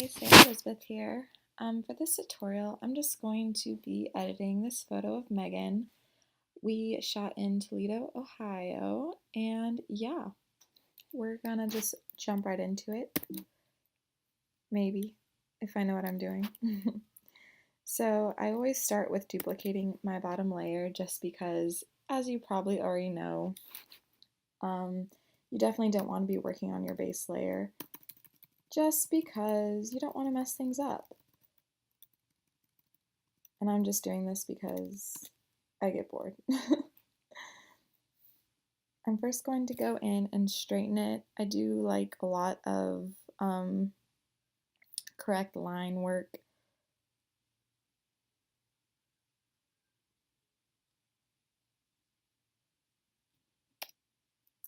Hi, Sarah Elizabeth here. For this tutorial, I'm just going to be editing this photo of Megan. We shot in Toledo, Ohio, and yeah, we're gonna just jump right into it. Maybe, if I know what I'm doing. So I always start with duplicating my bottom layer just because, as you probably already know, you definitely don't want to be working on your base layer just because you don't want to mess things up. And I'm just doing this because I get bored. I'm first going to go in and straighten it. I do like a lot of correct line work.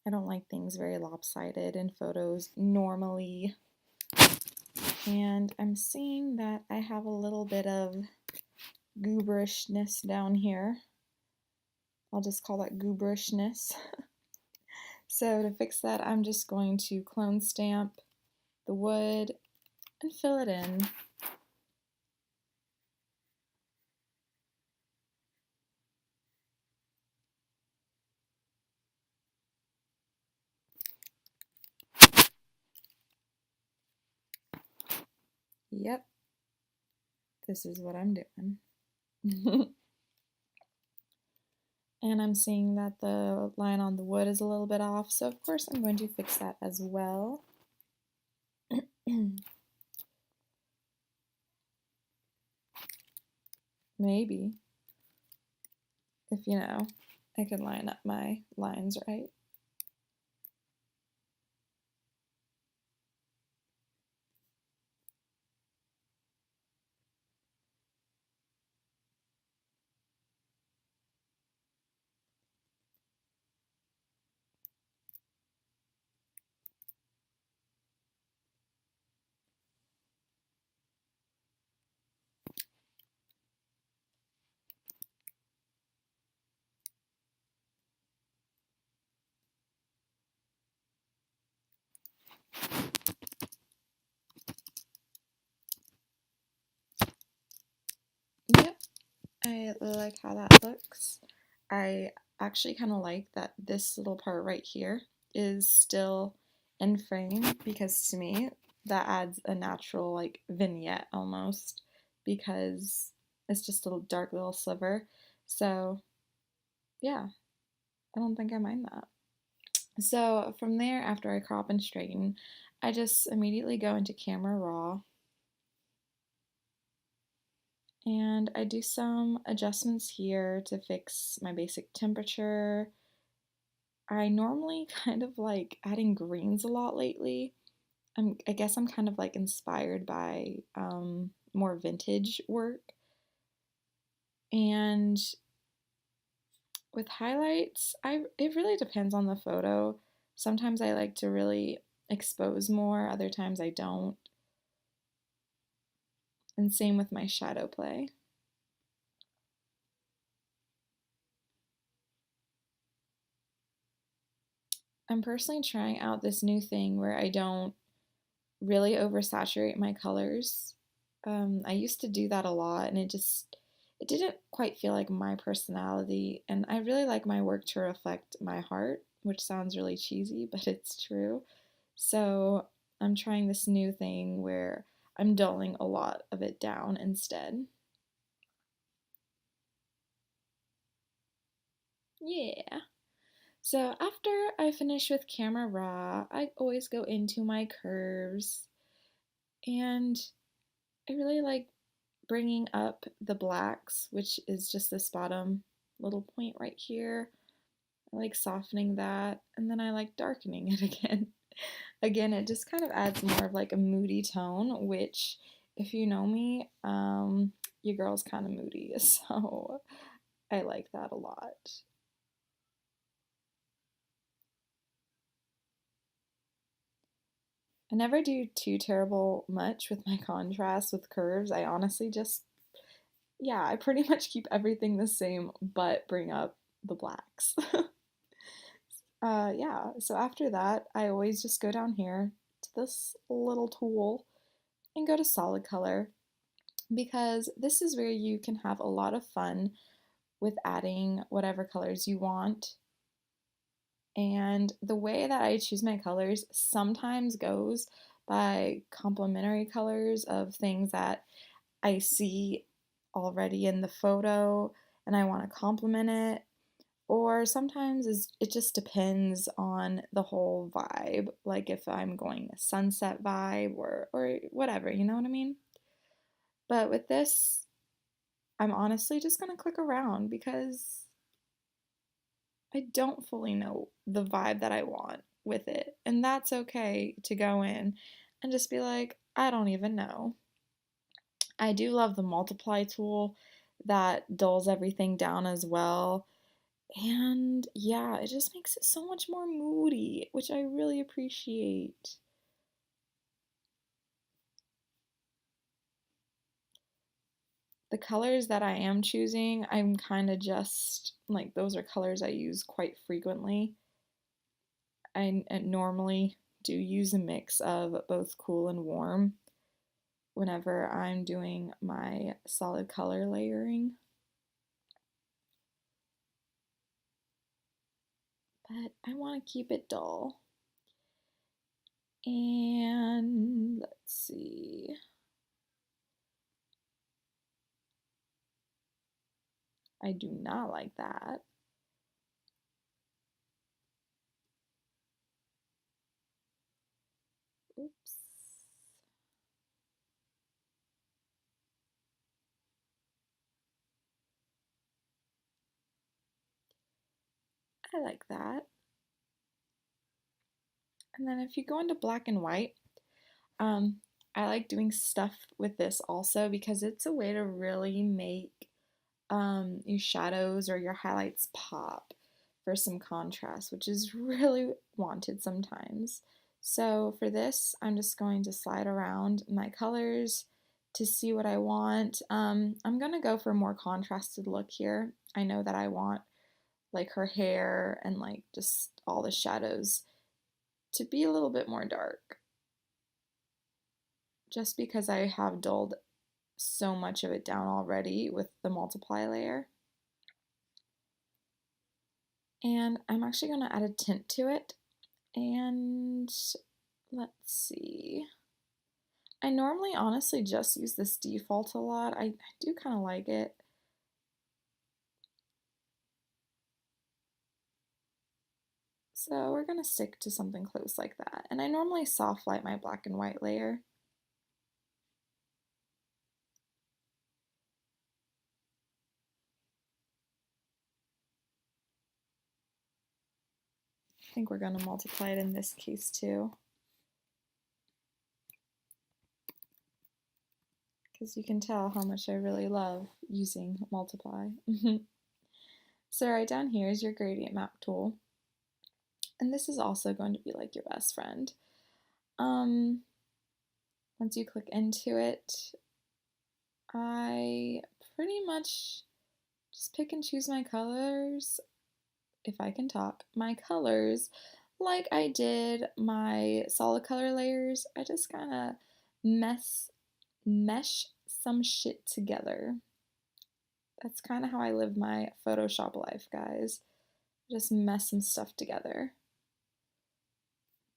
I don't like things very lopsided in photos normally. And I'm seeing that I have a little bit of gooberishness down here. I'll just call that gooberishness. So to fix that, I'm just going to clone stamp the wood and fill it in. Yep, this is what I'm doing. And I'm seeing that the line on the wood is a little bit off, so of course I'm going to fix that as well. Maybe, if you know, I can line up my lines right. Yep, I like how that looks. I actually kind of like that this little part right here is still in frame because to me that adds a natural like vignette almost because it's just a dark little sliver. So yeah, I don't think I mind that. So from there, after I crop and straighten, I just immediately go into Camera Raw and I do some adjustments here to fix my basic temperature. I normally kind of like adding greens a lot lately. I guess I'm kind of like inspired by more vintage work. And with highlights, it really depends on the photo. Sometimes I like to really expose more, other times I don't. And same with my shadow play. I'm personally trying out this new thing where I don't really oversaturate my colors. I used to do that a lot and it didn't quite feel like my personality, and I really like my work to reflect my heart, which sounds really cheesy, but it's true. So I'm trying this new thing where I'm dulling a lot of it down instead. Yeah. So after I finish with Camera Raw, I always go into my curves, and I really like bringing up the blacks, which is just this bottom little point right here. I like softening that, and then I like darkening it again. Again, it just kind of adds more of like a moody tone, which, if you know me, your girl's kind of moody, so I like that a lot. I never do too terrible much with my contrast with curves. I honestly just, yeah, I pretty much keep everything the same, but bring up the blacks. Yeah, so after that, I always just go down here to this little tool and go to solid color because this is where you can have a lot of fun with adding whatever colors you want. And the way that I choose my colors sometimes goes by complementary colors of things that I see already in the photo and I want to complement it. Or sometimes it just depends on the whole vibe, like if I'm going a sunset vibe or whatever, you know what I mean? But with this, I'm honestly just going to click around because I don't fully know the vibe that I want with it. And that's okay to go in and just be like, I don't even know. I do love the multiply tool that dulls everything down as well. And yeah, it just makes it so much more moody, which I really appreciate. The colors that I am choosing, I'm kind of just like those are colors I use quite frequently. I normally do use a mix of both cool and warm whenever I'm doing my solid color layering. But I want to keep it dull. And let's see. I do not like that. Oops. I like that. And then if you go into black and white, um, I like doing stuff with this also because it's a way to really make your shadows or your highlights pop for some contrast, which is really wanted sometimes. So for this, I'm just going to slide around my colors to see what I want. I'm going to go for a more contrasted look here. I know that I want like her hair and like just all the shadows to be a little bit more dark just because I have dulled so much of it down already with the multiply layer. And I'm actually going to add a tint to it. And let's see. I normally honestly just use this default a lot. I do kind of like it. So we're going to stick to something close like that. And I normally soft light my black and white layer. I think we're going to multiply it in this case too. Because you can tell how much I really love using multiply. So right down here is your gradient map tool. And this is also going to be like your best friend. Once you click into it, I pretty much just pick and choose my colors, if I can talk, my colors like I did my solid color layers. I just kind of mesh some shit together. That's kind of how I live my Photoshop life, guys. Just mess some stuff together.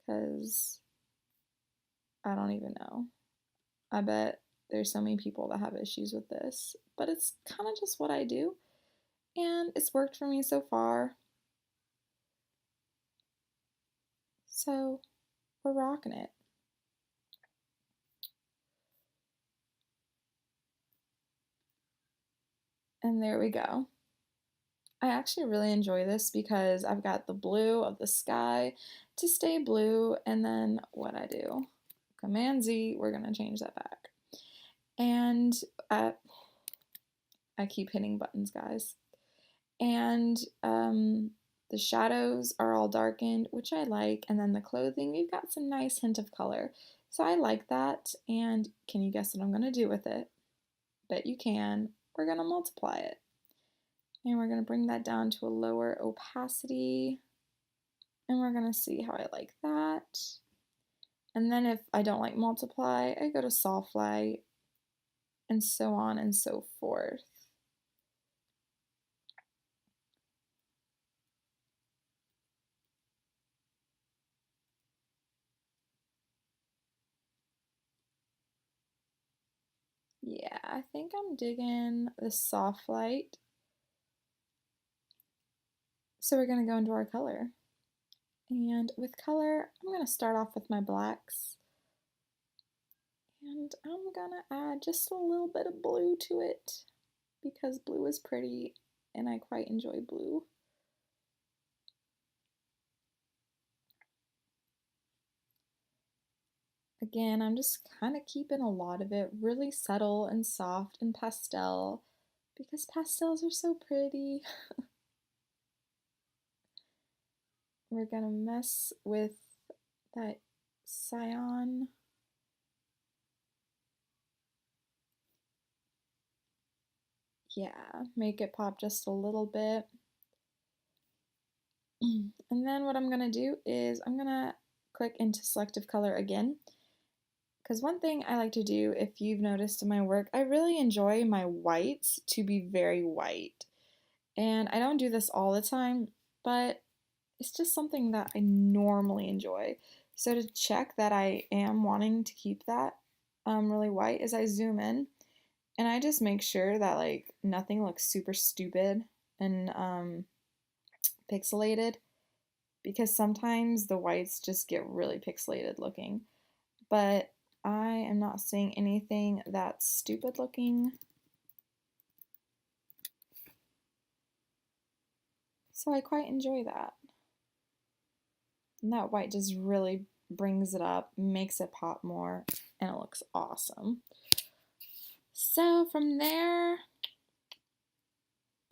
Because I don't even know. I bet there's so many people that have issues with this, but it's kind of just what I do, and it's worked for me so far. So we're rocking it. And there we go. I actually really enjoy this because I've got the blue of the sky to stay blue, and then what I do, Command Z, we're gonna change that back. And I keep hitting buttons, guys. And the shadows are all darkened, which I like, and then the clothing, we've got some nice hint of color. So I like that, and can you guess what I'm gonna do with it? Bet you can. We're gonna multiply it. And we're gonna bring that down to a lower opacity, and we're gonna see how I like that. And then if I don't like multiply, I go to soft light, and so on and so forth. Yeah, I think I'm digging the soft light. So we're gonna go into our color. And with color, I'm gonna start off with my blacks. And I'm gonna add just a little bit of blue to it because blue is pretty and I quite enjoy blue. Again, I'm just kind of keeping a lot of it really subtle and soft and pastel because pastels are so pretty. We're gonna mess with that cyan. Yeah, make it pop just a little bit. And then what I'm gonna do is I'm gonna click into selective color again. Because one thing I like to do, if you've noticed in my work, I really enjoy my whites to be very white. And I don't do this all the time, but it's just something that I normally enjoy. So to check that I am wanting to keep that really white is I zoom in and I just make sure that like nothing looks super stupid and pixelated because sometimes the whites just get really pixelated looking. But I am not seeing anything that's stupid looking. So I quite enjoy that. And that white just really brings it up, makes it pop more, and it looks awesome. So from there,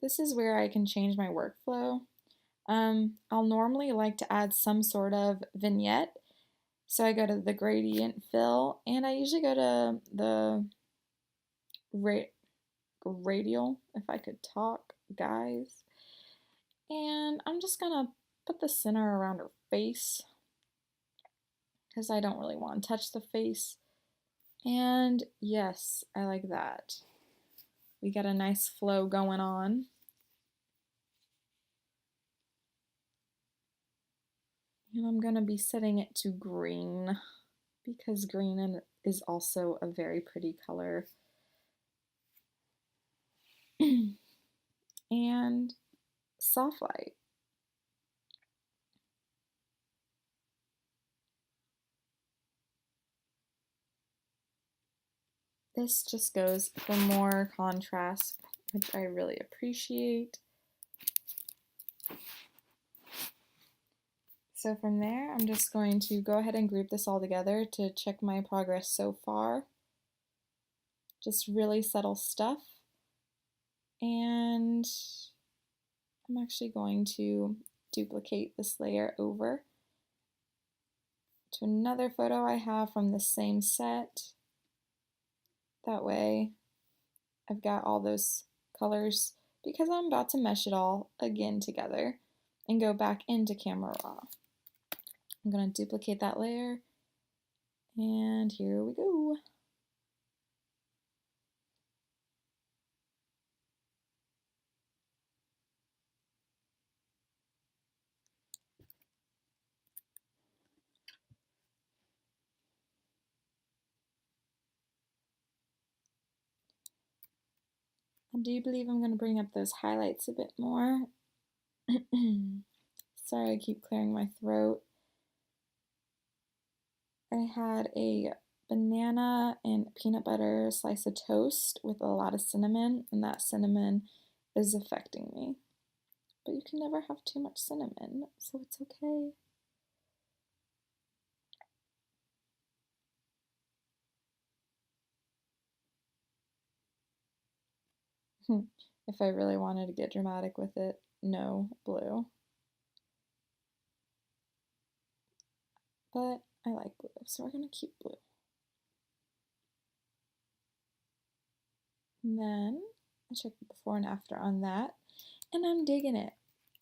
this is where I can change my workflow. I'll normally like to add some sort of vignette. So I go to the gradient fill, and I usually go to the radial, if I could talk, guys. And I'm just gonna put the center around her face because I don't really want to touch the face. And yes, I like that. We got a nice flow going on. And I'm gonna be setting it to green because green is also a very pretty color. And soft light. This just goes for more contrast, which I really appreciate. So from there, I'm just going to go ahead and group this all together to check my progress so far. Just really subtle stuff. And I'm actually going to duplicate this layer over to another photo I have from the same set. That way I've got all those colors because I'm about to mesh it all again together and go back into Camera Raw. I'm going to duplicate that layer and here we go. I do believe I'm going to bring up those highlights a bit more. Sorry, I keep clearing my throat. I had a banana and peanut butter slice of toast with a lot of cinnamon, and that cinnamon is affecting me. But you can never have too much cinnamon, so it's okay. If I really wanted to get dramatic with it, no blue. But I like blue, so we're going to keep blue. And then I check the before and after on that, and I'm digging it.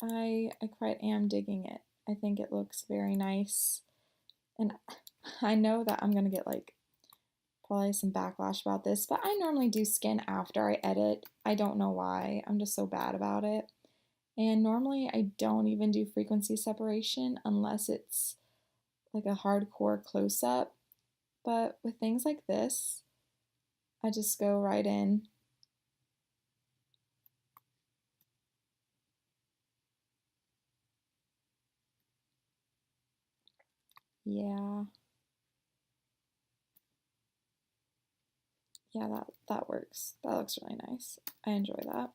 I quite am digging it. I think it looks very nice. And I know that I'm gonna get like probably some backlash about this, but I normally do skin after I edit. I don't know why. I'm just so bad about it. And normally I don't even do frequency separation unless it's like a hardcore close up. But with things like this, I just go right in. Yeah. Yeah, that works. That looks really nice. I enjoy that.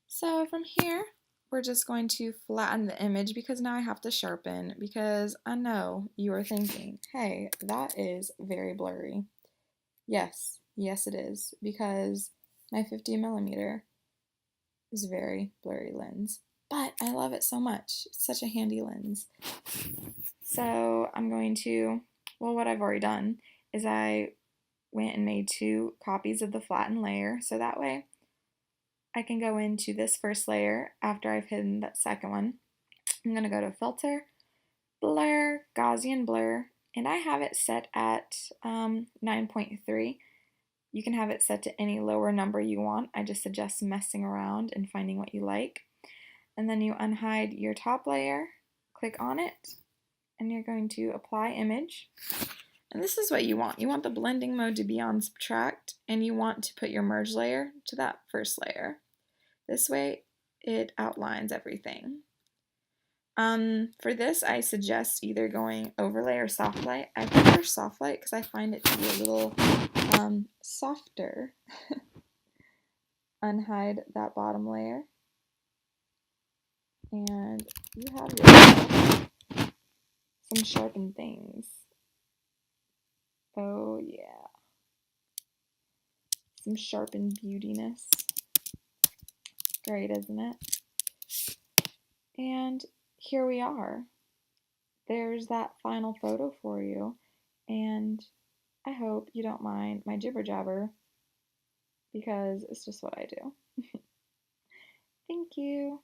So from here, we're just going to flatten the image because now I have to sharpen because I know you are thinking, hey, that is very blurry. Yes, yes it is because my 50mm is a very blurry lens, but I love it so much. It's such a handy lens. So I'm going to, well, what I've already done is I went and made 2 copies of the flattened layer so that way I can go into this first layer after I've hidden that second one. I'm going to go to Filter, Blur, Gaussian Blur, and I have it set at 9.3. You can have it set to any lower number you want. I just suggest messing around and finding what you like. And then you unhide your top layer, click on it, and you're going to apply image. And this is what you want. You want the blending mode to be on subtract, and you want to put your merge layer to that first layer. This way, it outlines everything. For this, I suggest either going overlay or soft light. I prefer soft light because I find it to be a little softer. Unhide that bottom layer. And you have some sharpened things. Oh yeah. Some sharpened beautiness. Great, isn't it? And here we are. There's that final photo for you. And I hope you don't mind my jibber jabber because it's just what I do. Thank you.